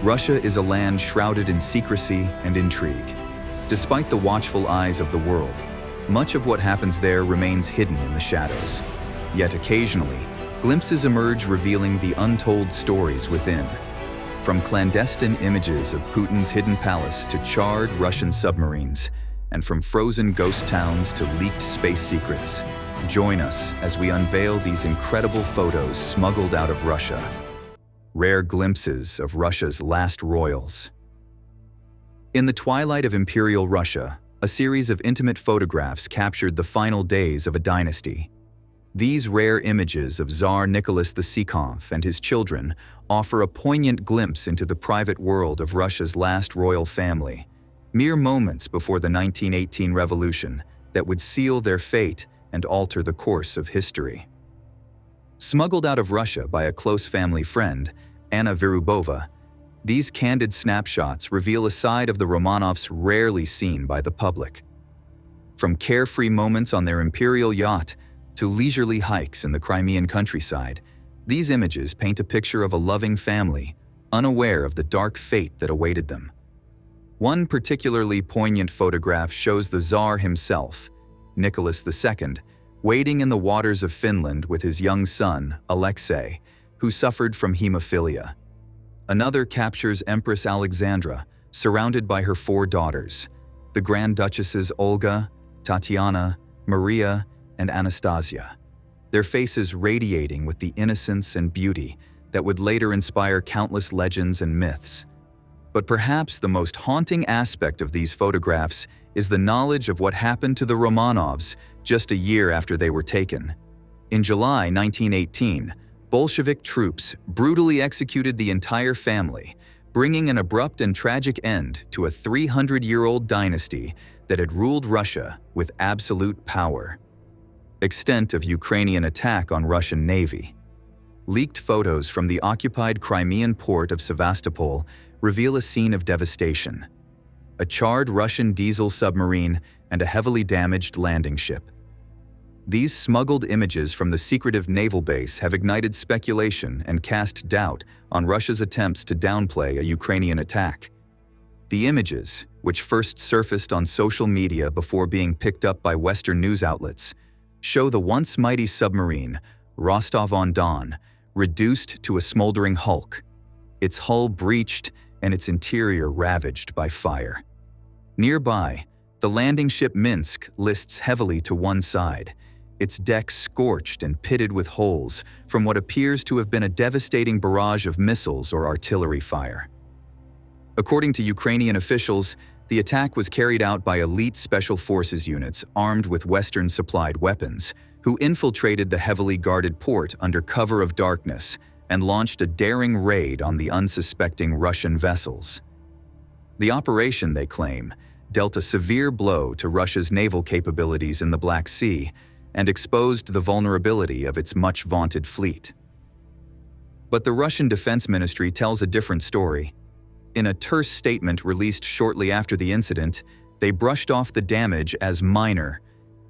Russia is a land shrouded in secrecy and intrigue. Despite the watchful eyes of the world, much of what happens there remains hidden in the shadows. Yet occasionally, glimpses emerge revealing the untold stories within. From clandestine images of Putin's hidden palace to charred Russian submarines, and from frozen ghost towns to leaked space secrets, join us as we unveil these incredible photos smuggled out of Russia. Rare glimpses of Russia's last royals. In the twilight of Imperial Russia, a series of intimate photographs captured the final days of a dynasty. These rare images of Tsar Nicholas II and his children offer a poignant glimpse into the private world of Russia's last royal family, mere moments before the 1918 revolution that would seal their fate and alter the course of history. Smuggled out of Russia by a close family friend, Anna Virubova, these candid snapshots reveal a side of the Romanovs rarely seen by the public. From carefree moments on their imperial yacht to leisurely hikes in the Crimean countryside, these images paint a picture of a loving family, unaware of the dark fate that awaited them. One particularly poignant photograph shows the Tsar himself, Nicholas II, wading in the waters of Finland with his young son, Alexei, who suffered from hemophilia. Another captures Empress Alexandra, surrounded by her 4 daughters, the Grand Duchesses Olga, Tatiana, Maria, and Anastasia, their faces radiating with the innocence and beauty that would later inspire countless legends and myths. But perhaps the most haunting aspect of these photographs is the knowledge of what happened to the Romanovs just a year after they were taken. In July 1918, Bolshevik troops brutally executed the entire family, bringing an abrupt and tragic end to a 300-year-old dynasty that had ruled Russia with absolute power. Extent of Ukrainian attack on Russian Navy. Leaked photos from the occupied Crimean port of Sevastopol reveal a scene of devastation. A charred Russian diesel submarine and a heavily damaged landing ship. These smuggled images from the secretive naval base have ignited speculation and cast doubt on Russia's attempts to downplay a Ukrainian attack. The images, which first surfaced on social media before being picked up by Western news outlets, show the once mighty submarine, Rostov-on-Don, reduced to a smoldering hulk, its hull breached and its interior ravaged by fire. Nearby, the landing ship Minsk lists heavily to one side, its deck scorched and pitted with holes from what appears to have been a devastating barrage of missiles or artillery fire. According to Ukrainian officials, the attack was carried out by elite special forces units armed with Western-supplied weapons, who infiltrated the heavily guarded port under cover of darkness and launched a daring raid on the unsuspecting Russian vessels. The operation, they claim, dealt a severe blow to Russia's naval capabilities in the Black Sea and exposed the vulnerability of its much-vaunted fleet. But the Russian Defense Ministry tells a different story. In a terse statement released shortly after the incident, they brushed off the damage as minor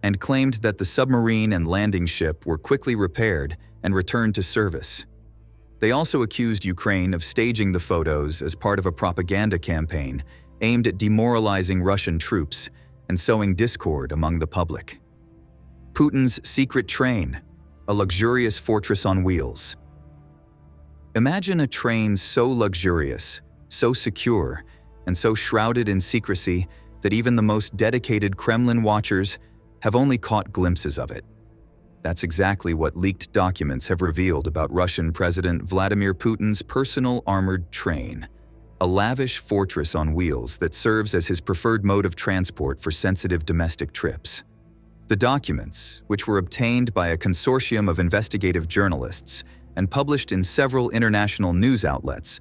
and claimed that the submarine and landing ship were quickly repaired and returned to service. They also accused Ukraine of staging the photos as part of a propaganda campaign aimed at demoralizing Russian troops and sowing discord among the public. Putin's secret train, a luxurious fortress on wheels. Imagine a train so luxurious, so secure, and so shrouded in secrecy that even the most dedicated Kremlin watchers have only caught glimpses of it. That's exactly what leaked documents have revealed about Russian President Vladimir Putin's personal armored train, a lavish fortress on wheels that serves as his preferred mode of transport for sensitive domestic trips. The documents, which were obtained by a consortium of investigative journalists and published in several international news outlets,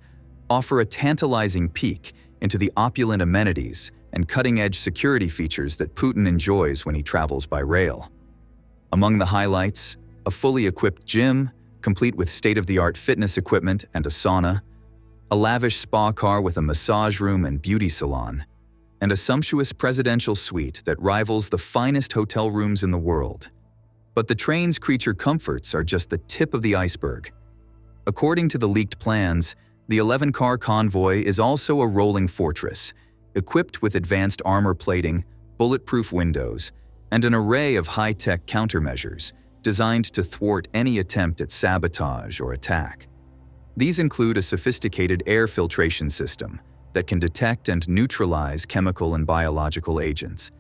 offer a tantalizing peek into the opulent amenities and cutting-edge security features that Putin enjoys when he travels by rail. Among the highlights, a fully equipped gym, complete with state-of-the-art fitness equipment and a sauna, a lavish spa car with a massage room and beauty salon, and a sumptuous presidential suite that rivals the finest hotel rooms in the world. But the train's creature comforts are just the tip of the iceberg. According to the leaked plans, The 11-car convoy is also a rolling fortress, equipped with advanced armor plating, bulletproof windows, and an array of high-tech countermeasures designed to thwart any attempt at sabotage or attack. These include a sophisticated air filtration system that can detect and neutralize chemical and biological agents,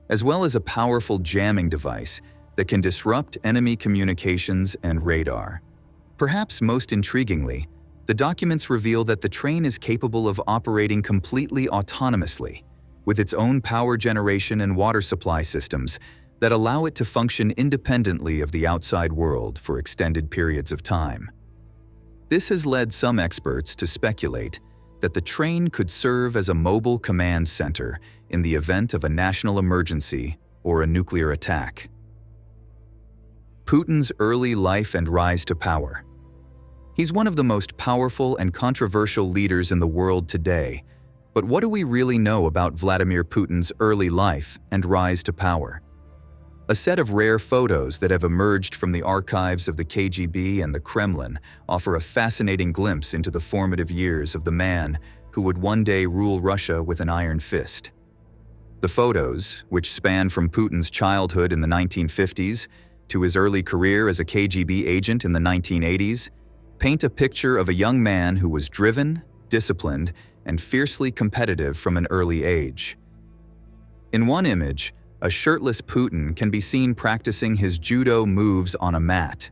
as well as a powerful jamming device that can disrupt enemy communications and radar. Perhaps most intriguingly, the documents reveal that the train is capable of operating completely autonomously, with its own power generation and water supply systems that allow it to function independently of the outside world for extended periods of time. This has led some experts to speculate that the train could serve as a mobile command center in the event of a national emergency or a nuclear attack. Putin's early life and rise to power. He's one of the most powerful and controversial leaders in the world today, but what do we really know about Vladimir Putin's early life and rise to power? A set of rare photos that have emerged from the archives of the KGB and the Kremlin offer a fascinating glimpse into the formative years of the man who would one day rule Russia with an iron fist. The photos, which span from Putin's childhood in the 1950s to his early career as a KGB agent in the 1980s, paint a picture of a young man who was driven, disciplined, and fiercely competitive from an early age. In one image, a shirtless Putin can be seen practicing his judo moves on a mat,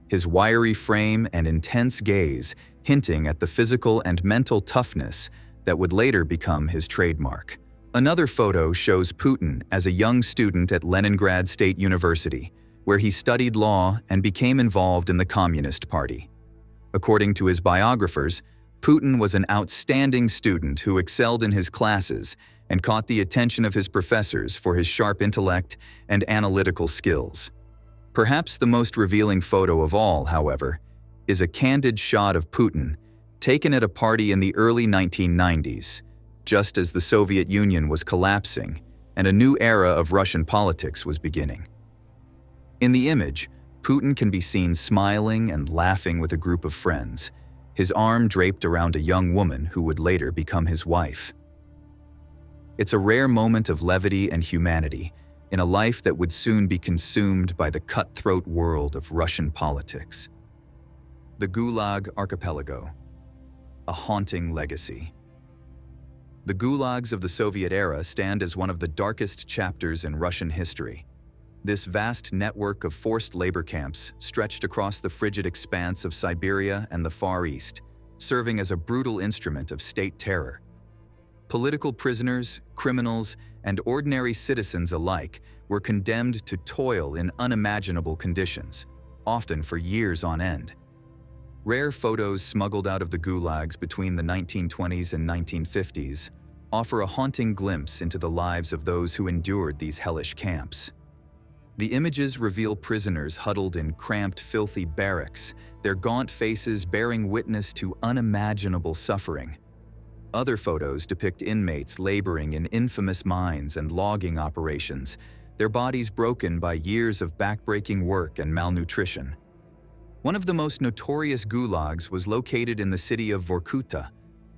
his wiry frame and intense gaze hinting at the physical and mental toughness that would later become his trademark. Another photo shows Putin as a young student at Leningrad State University, where he studied law and became involved in the Communist Party. According to his biographers, Putin was an outstanding student who excelled in his classes and caught the attention of his professors for his sharp intellect and analytical skills. Perhaps the most revealing photo of all, however, is a candid shot of Putin taken at a party in the early 1990s, just as the Soviet Union was collapsing and a new era of Russian politics was beginning. In the image, Putin can be seen smiling and laughing with a group of friends, his arm draped around a young woman who would later become his wife. It's a rare moment of levity and humanity in a life that would soon be consumed by the cutthroat world of Russian politics. The Gulag Archipelago, a haunting legacy. The gulags of the Soviet era stand as one of the darkest chapters in Russian history. This vast network of forced labor camps stretched across the frigid expanse of Siberia and the Far East, serving as a brutal instrument of state terror. Political prisoners, criminals, and ordinary citizens alike were condemned to toil in unimaginable conditions, often for years on end. Rare photos smuggled out of the gulags between the 1920s and 1950s offer a haunting glimpse into the lives of those who endured these hellish camps. The images reveal prisoners huddled in cramped, filthy barracks, their gaunt faces bearing witness to unimaginable suffering. Other photos depict inmates laboring in infamous mines and logging operations, their bodies broken by years of backbreaking work and malnutrition. One of the most notorious gulags was located in the city of Vorkuta,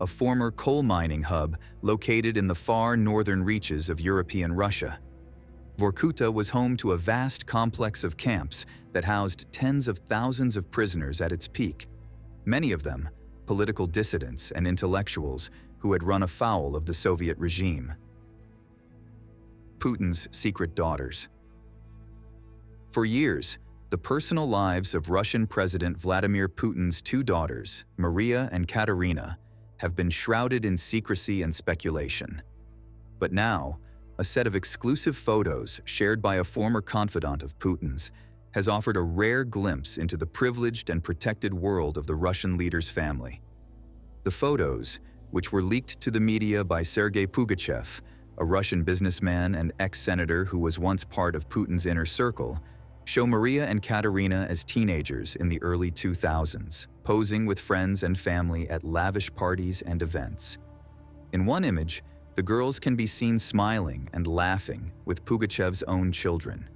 a former coal mining hub located in the far northern reaches of European Russia. Vorkuta was home to a vast complex of camps that housed tens of thousands of prisoners at its peak, many of them political dissidents and intellectuals who had run afoul of the Soviet regime. Putin's secret daughters. For years, the personal lives of Russian President Vladimir Putin's two daughters, Maria and Katerina, have been shrouded in secrecy and speculation. But now, a set of exclusive photos shared by a former confidant of Putin's has offered a rare glimpse into the privileged and protected world of the Russian leader's family. The photos, which were leaked to the media by Sergei Pugachev, a Russian businessman and ex-senator who was once part of Putin's inner circle, show Maria and Katerina as teenagers in the early 2000s, posing with friends and family at lavish parties and events. In one image, the girls can be seen smiling and laughing with Pugachev's own children.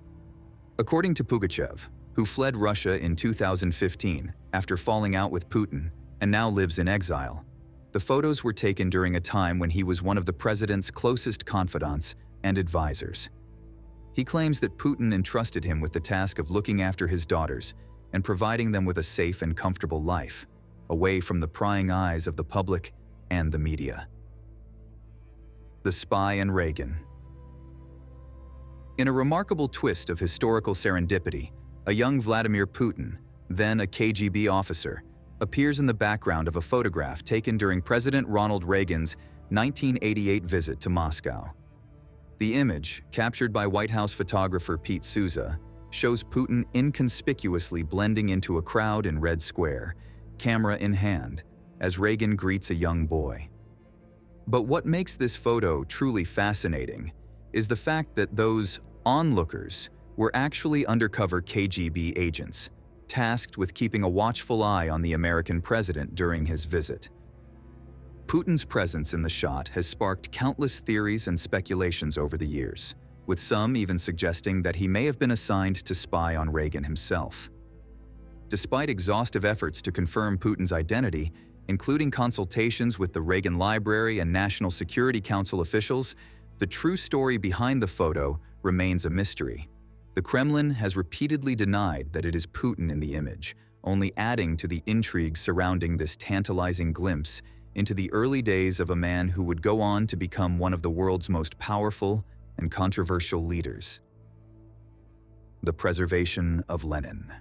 According to Pugachev, who fled Russia in 2015 after falling out with Putin and now lives in exile, The photos were taken during a time when he was one of the president's closest confidants and advisors. He claims that Putin entrusted him with the task of looking after his daughters and providing them with a safe and comfortable life, away from the prying eyes of the public and the media. The Spy and Reagan. In a remarkable twist of historical serendipity, a young Vladimir Putin, then a KGB officer, appears in the background of a photograph taken during President Ronald Reagan's 1988 visit to Moscow. The image, captured by White House photographer Pete Souza, shows Putin inconspicuously blending into a crowd in Red Square, camera in hand, as Reagan greets a young boy. But what makes this photo truly fascinating is the fact that those onlookers were actually undercover KGB agents, tasked with keeping a watchful eye on the American president during his visit. Putin's presence in the shot has sparked countless theories and speculations over the years, with some even suggesting that he may have been assigned to spy on Reagan himself. Despite exhaustive efforts to confirm Putin's identity, including consultations with the Reagan Library and National Security Council officials, the true story behind the photo remains a mystery. The Kremlin has repeatedly denied that it is Putin in the image, only adding to the intrigue surrounding this tantalizing glimpse into the early days of a man who would go on to become one of the world's most powerful and controversial leaders. The Preservation of Lenin.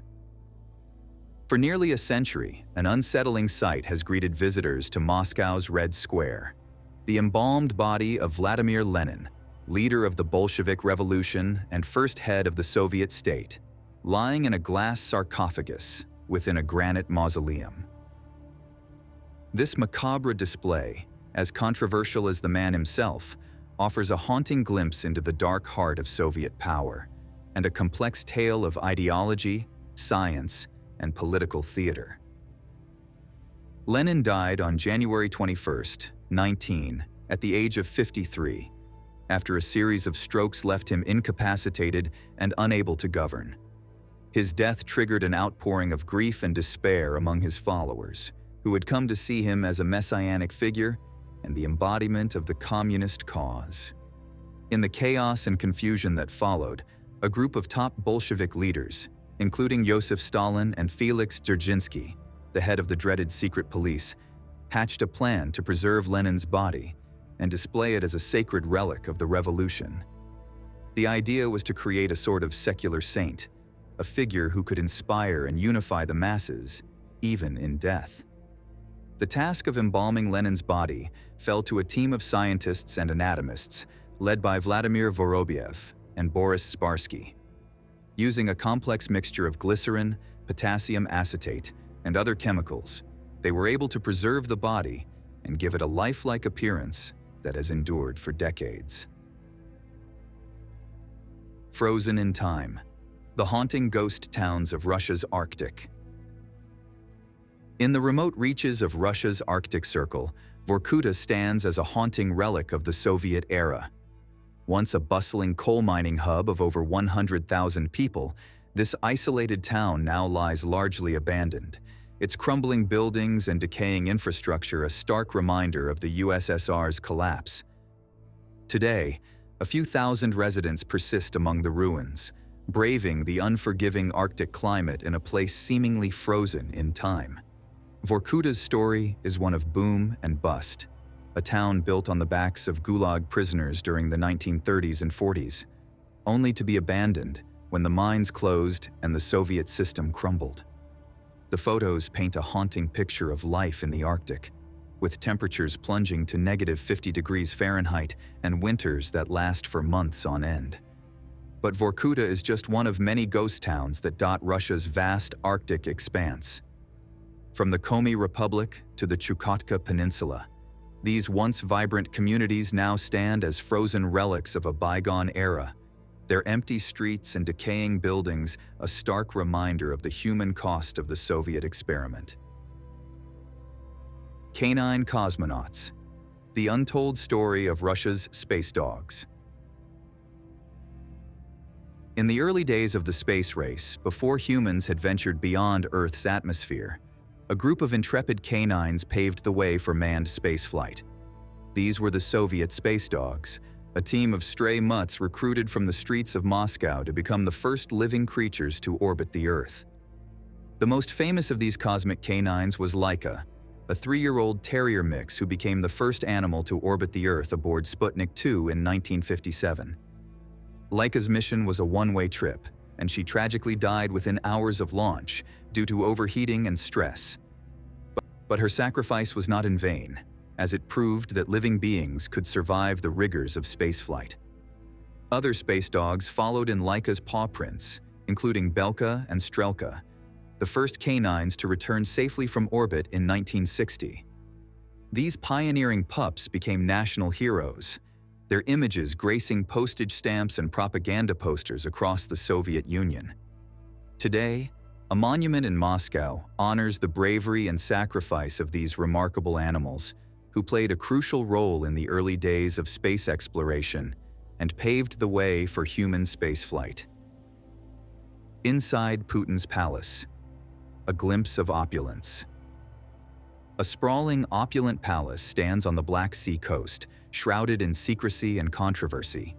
For nearly a century, an unsettling sight has greeted visitors to Moscow's Red Square. The embalmed body of Vladimir Lenin, leader of the Bolshevik Revolution and first head of the Soviet state, lying in a glass sarcophagus within a granite mausoleum. This macabre display, as controversial as the man himself, offers a haunting glimpse into the dark heart of Soviet power and a complex tale of ideology, science, and political theater. Lenin died on January 21, 19, at the age of 53, after a series of strokes left him incapacitated and unable to govern. His death triggered an outpouring of grief and despair among his followers, who had come to see him as a messianic figure and the embodiment of the communist cause. In the chaos and confusion that followed, a group of top Bolshevik leaders, including Joseph Stalin and Felix Dzerzhinsky, the head of the dreaded secret police, hatched a plan to preserve Lenin's body and display it as a sacred relic of the revolution. The idea was to create a sort of secular saint, a figure who could inspire and unify the masses, even in death. The task of embalming Lenin's body fell to a team of scientists and anatomists led by Vladimir Vorobyev and Boris Sparsky. Using a complex mixture of glycerin, potassium acetate, and other chemicals, they were able to preserve the body and give it a lifelike appearance that has endured for decades. Frozen in time, the haunting ghost towns of Russia's Arctic. In the remote reaches of Russia's Arctic Circle, Vorkuta stands as a haunting relic of the Soviet era. Once a bustling coal mining hub of over 100,000 people, this isolated town now lies largely abandoned, its crumbling buildings and decaying infrastructure a stark reminder of the USSR's collapse. Today, a few thousand residents persist among the ruins, braving the unforgiving Arctic climate in a place seemingly frozen in time. Vorkuta's story is one of boom and bust, a town built on the backs of Gulag prisoners during the 1930s and 40s, only to be abandoned when the mines closed and the Soviet system crumbled. The photos paint a haunting picture of life in the Arctic, with temperatures plunging to -50 degrees Fahrenheit and winters that last for months on end. But Vorkuta is just one of many ghost towns that dot Russia's vast Arctic expanse. From the Komi Republic to the Chukotka Peninsula, these once vibrant communities now stand as frozen relics of a bygone era, their empty streets and decaying buildings a stark reminder of the human cost of the Soviet experiment. Canine cosmonauts, the untold story of Russia's space dogs. In the early days of the space race, before humans had ventured beyond Earth's atmosphere, A group of intrepid canines paved the way for manned spaceflight. These were the Soviet space dogs, a team of stray mutts recruited from the streets of Moscow to become the first living creatures to orbit the Earth. The most famous of these cosmic canines was Laika, a 3-year-old terrier mix who became the first animal to orbit the Earth aboard Sputnik 2 in 1957. Laika's mission was a one-way trip, and she tragically died within hours of launch due to overheating and stress. But her sacrifice was not in vain, as it proved that living beings could survive the rigors of spaceflight. Other space dogs followed in Laika's paw prints, including Belka and Strelka, the first canines to return safely from orbit in 1960. These pioneering pups became national heroes, their images gracing postage stamps and propaganda posters across the Soviet Union. Today, a monument in Moscow honors the bravery and sacrifice of these remarkable animals, who played a crucial role in the early days of space exploration and paved the way for human spaceflight. Inside Putin's palace, a glimpse of opulence. A sprawling, opulent palace stands on the Black Sea coast, shrouded in secrecy and controversy.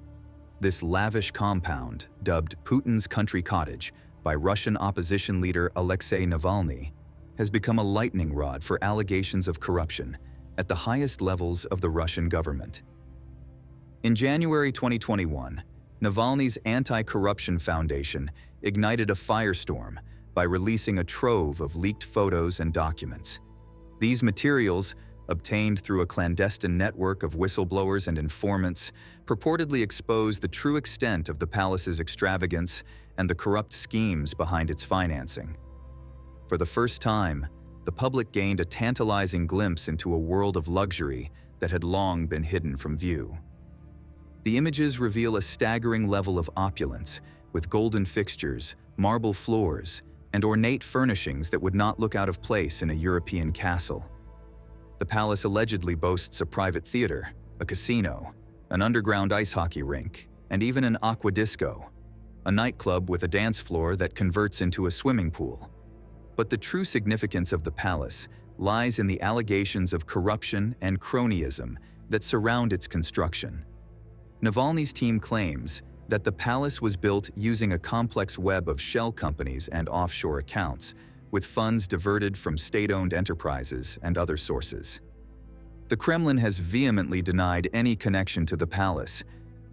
This lavish compound, dubbed Putin's country cottage by Russian opposition leader Alexei Navalny, has become a lightning rod for allegations of corruption at the highest levels of the Russian government. In January 2021, Navalny's Anti-Corruption Foundation ignited a firestorm by releasing a trove of leaked photos and documents. These materials, obtained through a clandestine network of whistleblowers and informants, purportedly expose the true extent of the palace's extravagance and the corrupt schemes behind its financing. For the first time, the public gained a tantalizing glimpse into a world of luxury that had long been hidden from view. The images reveal a staggering level of opulence, with golden fixtures, marble floors, and ornate furnishings that would not look out of place in a European castle. The palace allegedly boasts a private theater, a casino, an underground ice hockey rink, and even an aqua disco, a nightclub with a dance floor that converts into a swimming pool. But the true significance of the palace lies in the allegations of corruption and cronyism that surround its construction. Navalny's team claims that the palace was built using a complex web of shell companies and offshore accounts, with funds diverted from state-owned enterprises and other sources. The Kremlin has vehemently denied any connection to the palace,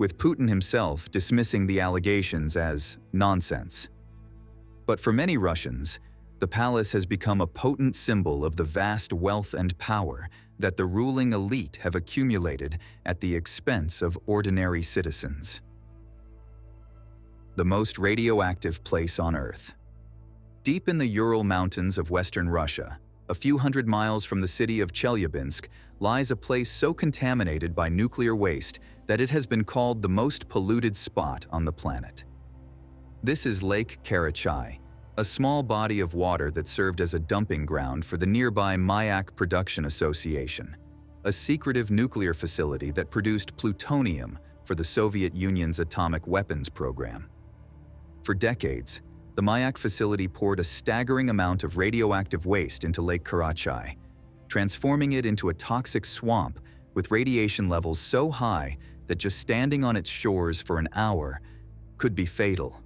with Putin himself dismissing the allegations as nonsense. But for many Russians, the palace has become a potent symbol of the vast wealth and power that the ruling elite have accumulated at the expense of ordinary citizens. The most radioactive place on Earth. Deep in the Ural Mountains of Western Russia, a few hundred miles from the city of Chelyabinsk, lies a place so contaminated by nuclear waste that it has been called the most polluted spot on the planet. This is Lake Karachay, a small body of water that served as a dumping ground for the nearby Mayak Production Association, a secretive nuclear facility that produced plutonium for the Soviet Union's atomic weapons program. For decades, the Mayak facility poured a staggering amount of radioactive waste into Lake Karachay, transforming it into a toxic swamp with radiation levels so high that just standing on its shores for an hour could be fatal.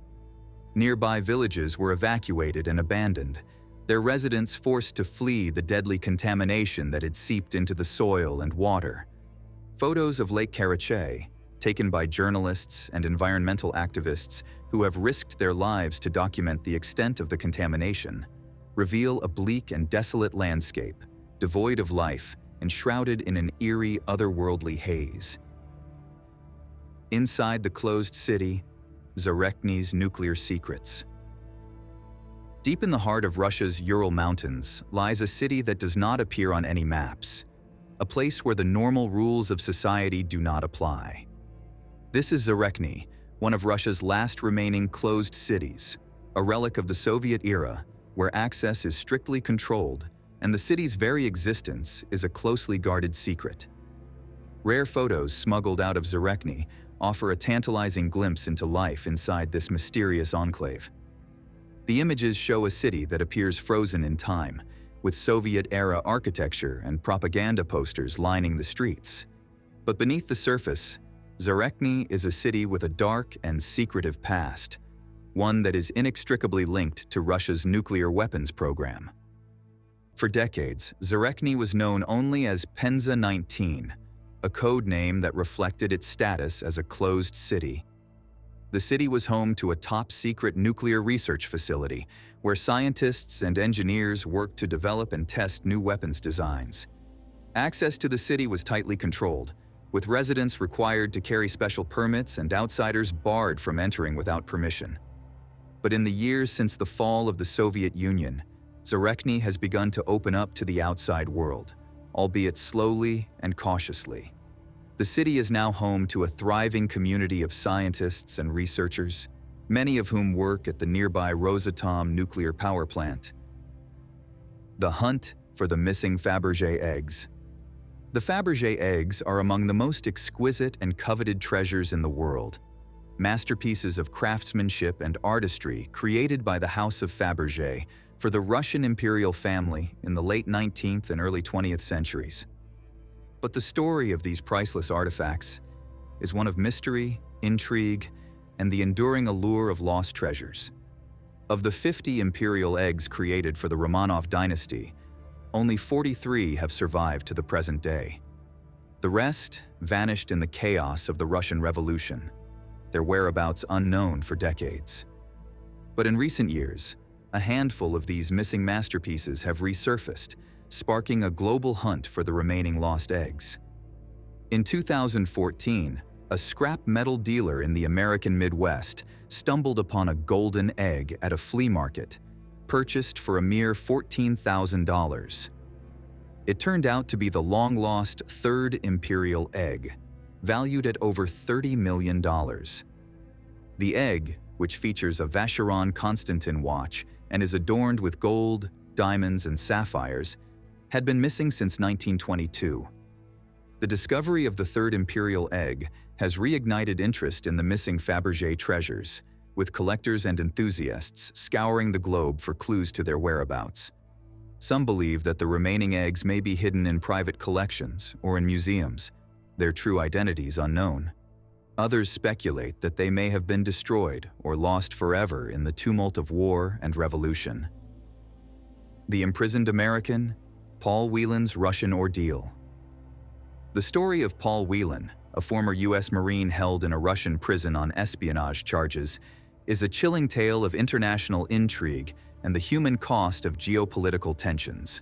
Nearby villages were evacuated and abandoned, their residents forced to flee the deadly contamination that had seeped into the soil and water. Photos of Lake Karachay, taken by journalists and environmental activists who have risked their lives to document the extent of the contamination, reveal a bleak and desolate landscape, devoid of life and shrouded in an eerie, otherworldly haze. Inside the closed city, Zarechny's nuclear secrets. Deep in the heart of Russia's Ural Mountains lies a city that does not appear on any maps, a place where the normal rules of society do not apply. This is Zarechny, one of Russia's last remaining closed cities, a relic of the Soviet era where access is strictly controlled and the city's very existence is a closely guarded secret. Rare photos smuggled out of Zarechny offer a tantalizing glimpse into life inside this mysterious enclave. The images show a city that appears frozen in time, with Soviet-era architecture and propaganda posters lining the streets. But beneath the surface, Zarechny is a city with a dark and secretive past, one that is inextricably linked to Russia's nuclear weapons program. For decades, Zarechny was known only as Penza 19, a code name that reflected its status as a closed city. The city was home to a top-secret nuclear research facility where scientists and engineers worked to develop and test new weapons designs. Access to the city was tightly controlled, with residents required to carry special permits and outsiders barred from entering without permission. But in the years since the fall of the Soviet Union, Zarechny has begun to open up to the outside world, albeit slowly and cautiously. The city is now home to a thriving community of scientists and researchers, many of whom work at the nearby Rosatom nuclear power plant. The hunt for the missing Faberge eggs. The Faberge eggs are among the most exquisite and coveted treasures in the world, masterpieces of craftsmanship and artistry created by the House of Faberge for the Russian imperial family in the late 19th and early 20th centuries. But the story of these priceless artifacts is one of mystery, intrigue, and the enduring allure of lost treasures. Of the 50 imperial eggs created for the Romanov dynasty, only 43 have survived to the present day. The rest vanished in the chaos of the Russian Revolution, their whereabouts unknown for decades. But in recent years, a handful of these missing masterpieces have resurfaced, sparking a global hunt for the remaining lost eggs. In 2014, a scrap metal dealer in the American Midwest stumbled upon a golden egg at a flea market, purchased for a mere $14,000. It turned out to be the long-lost third imperial egg, valued at over $30 million. The egg, which features a Vacheron Constantin watch and is adorned with gold, diamonds, and sapphires, had been missing since 1922. The discovery of the third imperial egg has reignited interest in the missing Faberge treasures, with collectors and enthusiasts scouring the globe for clues to their whereabouts. Some believe that the remaining eggs may be hidden in private collections or in museums, their true identities unknown. Others speculate that they may have been destroyed or lost forever in the tumult of war and revolution. The imprisoned American, Paul Whelan's Russian ordeal. The story of Paul Whelan, a former U.S. Marine held in a Russian prison on espionage charges, is a chilling tale of international intrigue and the human cost of geopolitical tensions.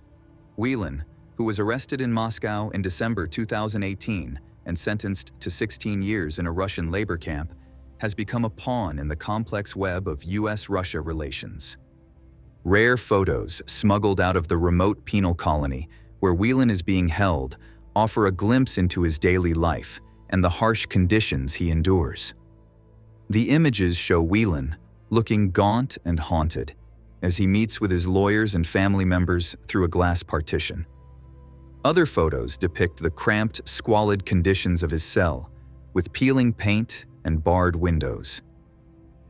Whelan, who was arrested in Moscow in December 2018 and sentenced to 16 years in a Russian labor camp, has become a pawn in the complex web of U.S.-Russia relations. Rare photos smuggled out of the remote penal colony where Whelan is being held offer a glimpse into his daily life and the harsh conditions he endures. The images show Whelan looking gaunt and haunted as he meets with his lawyers and family members through a glass partition. Other photos depict the cramped, squalid conditions of his cell, with peeling paint and barred windows.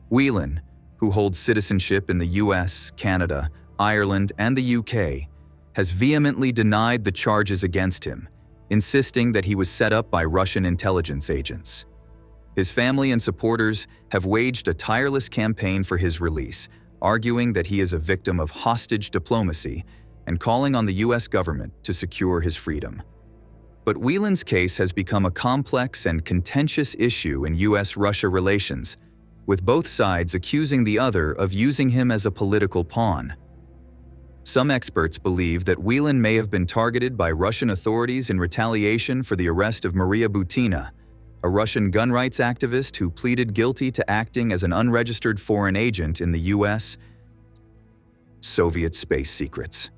Whelan, who holds citizenship in the US, Canada, Ireland, and the UK, has vehemently denied the charges against him, insisting that he was set up by Russian intelligence agents. His family and supporters have waged a tireless campaign for his release, arguing that he is a victim of hostage diplomacy and calling on the US government to secure his freedom. But Whelan's case has become a complex and contentious issue in US-Russia relations, with both sides accusing the other of using him as a political pawn. Some experts believe that Whelan may have been targeted by Russian authorities in retaliation for the arrest of Maria Butina, a Russian gun rights activist who pleaded guilty to acting as an unregistered foreign agent in the US. Soviet space secrets.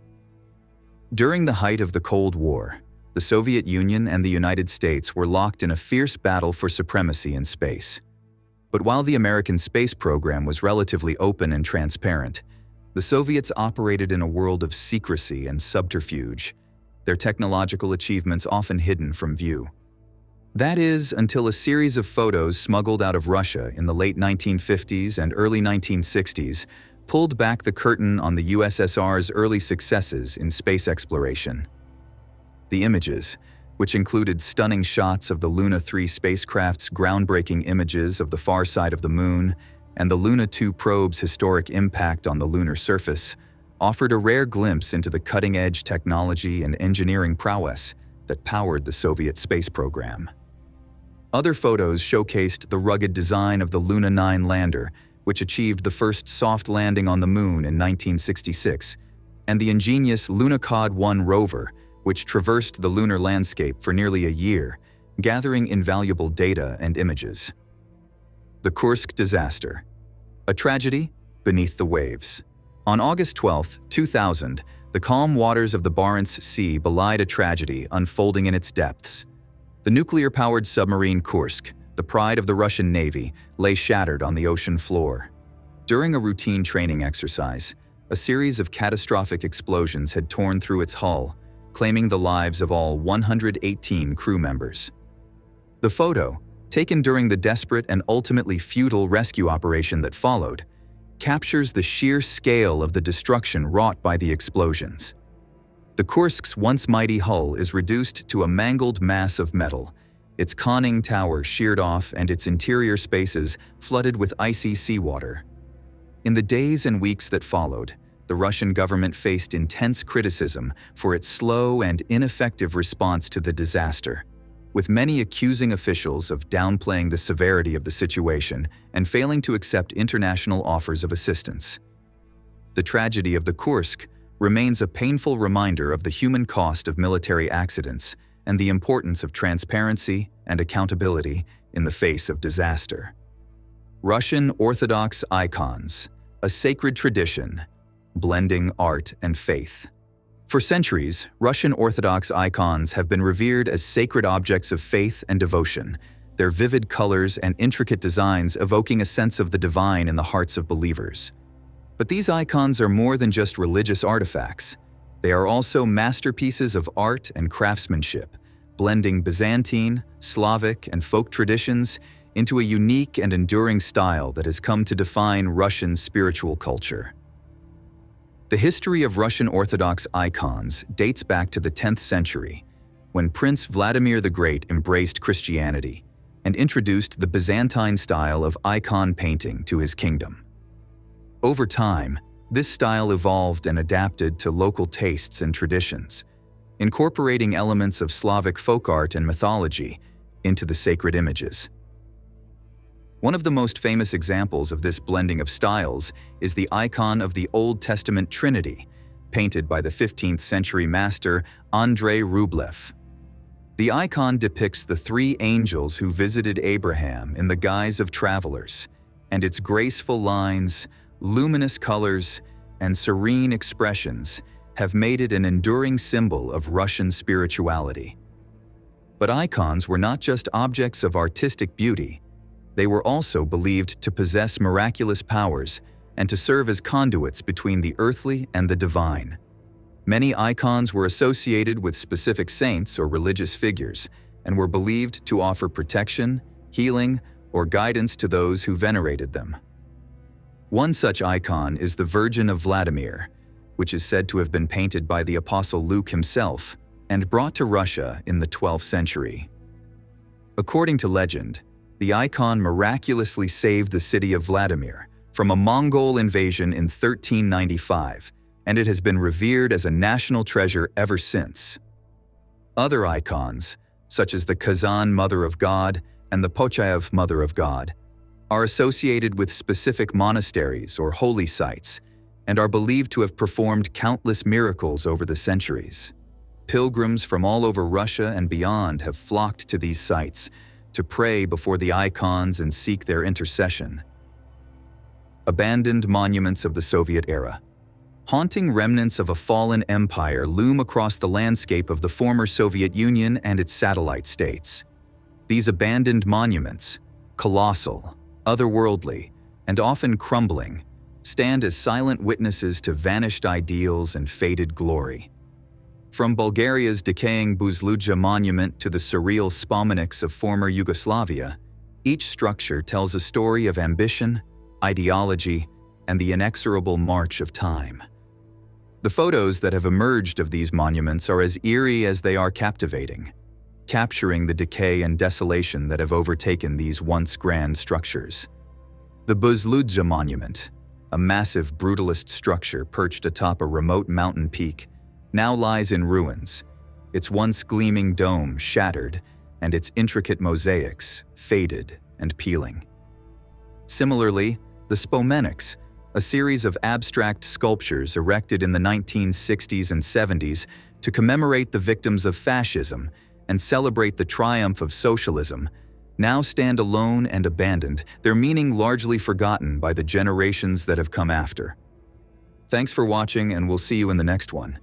During the height of the Cold War, the Soviet Union and the United States were locked in a fierce battle for supremacy in space. But while the American space program was relatively open and transparent, the Soviets operated in a world of secrecy and subterfuge, their technological achievements often hidden from view. That is, until a series of photos smuggled out of Russia in the late 1950s and early 1960s pulled back the curtain on the USSR's early successes in space exploration. The images, which included stunning shots of the Luna 3 spacecraft's groundbreaking images of the far side of the Moon and the Luna 2 probe's historic impact on the lunar surface, offered a rare glimpse into the cutting-edge technology and engineering prowess that powered the Soviet space program. Other photos showcased the rugged design of the Luna 9 lander, which achieved the first soft landing on the Moon in 1966, and the ingenious Lunokhod 1 rover, which traversed the lunar landscape for nearly a year, gathering invaluable data and images. The Kursk disaster. A tragedy beneath the waves. On August 12, 2000, the calm waters of the Barents Sea belied a tragedy unfolding in its depths. The nuclear-powered submarine Kursk, the pride of the Russian Navy, lay shattered on the ocean floor. During a routine training exercise, a series of catastrophic explosions had torn through its hull, claiming the lives of all 118 crew members. The photo, taken during the desperate and ultimately futile rescue operation that followed, captures the sheer scale of the destruction wrought by the explosions. The Kursk's once mighty hull is reduced to a mangled mass of metal, its conning tower sheared off and its interior spaces flooded with icy seawater. In the days and weeks that followed, the Russian government faced intense criticism for its slow and ineffective response to the disaster, with many accusing officials of downplaying the severity of the situation and failing to accept international offers of assistance. The tragedy of the Kursk remains a painful reminder of the human cost of military accidents and the importance of transparency and accountability in the face of disaster. Russian Orthodox icons, a sacred tradition, blending art and faith. For centuries, Russian Orthodox icons have been revered as sacred objects of faith and devotion, their vivid colors and intricate designs evoking a sense of the divine in the hearts of believers. But these icons are more than just religious artifacts. They are also masterpieces of art and craftsmanship, blending Byzantine, Slavic, and folk traditions into a unique and enduring style that has come to define Russian spiritual culture. The history of Russian Orthodox icons dates back to the 10th century, when Prince Vladimir the Great embraced Christianity and introduced the Byzantine style of icon painting to his kingdom. Over time, this style evolved and adapted to local tastes and traditions, incorporating elements of Slavic folk art and mythology into the sacred images. One of the most famous examples of this blending of styles is the icon of the Old Testament Trinity, painted by the 15th century master Andrei Rublev. The icon depicts the three angels who visited Abraham in the guise of travelers, and its graceful lines, luminous colors, and serene expressions have made it an enduring symbol of Russian spirituality. But icons were not just objects of artistic beauty. They were also believed to possess miraculous powers and to serve as conduits between the earthly and the divine. Many icons were associated with specific saints or religious figures and were believed to offer protection, healing, or guidance to those who venerated them. One such icon is the Virgin of Vladimir, which is said to have been painted by the Apostle Luke himself and brought to Russia in the 12th century. According to legend, the icon miraculously saved the city of Vladimir from a Mongol invasion in 1395, and it has been revered as a national treasure ever since. Other icons, such as the Kazan Mother of God and the Pochayev Mother of God, are associated with specific monasteries or holy sites and are believed to have performed countless miracles over the centuries. Pilgrims from all over Russia and beyond have flocked to these sites to pray before the icons and seek their intercession. Abandoned monuments of the Soviet era. Haunting remnants of a fallen empire loom across the landscape of the former Soviet Union and its satellite states. These abandoned monuments, colossal, otherworldly, and often crumbling, stand as silent witnesses to vanished ideals and faded glory. From Bulgaria's decaying Buzluja monument to the surreal spomenics of former Yugoslavia, each structure tells a story of ambition, ideology, and the inexorable march of time. The photos that have emerged of these monuments are as eerie as they are captivating, capturing the decay and desolation that have overtaken these once grand structures. The Buzludza Monument, a massive brutalist structure perched atop a remote mountain peak, now lies in ruins, its once gleaming dome shattered and its intricate mosaics faded and peeling. Similarly, the Spomenics, a series of abstract sculptures erected in the 1960s and 70s to commemorate the victims of fascism and celebrate the triumph of socialism, now stand alone and abandoned, their meaning largely forgotten by the generations that have come after. Thanks for watching, and we'll see you in the next one.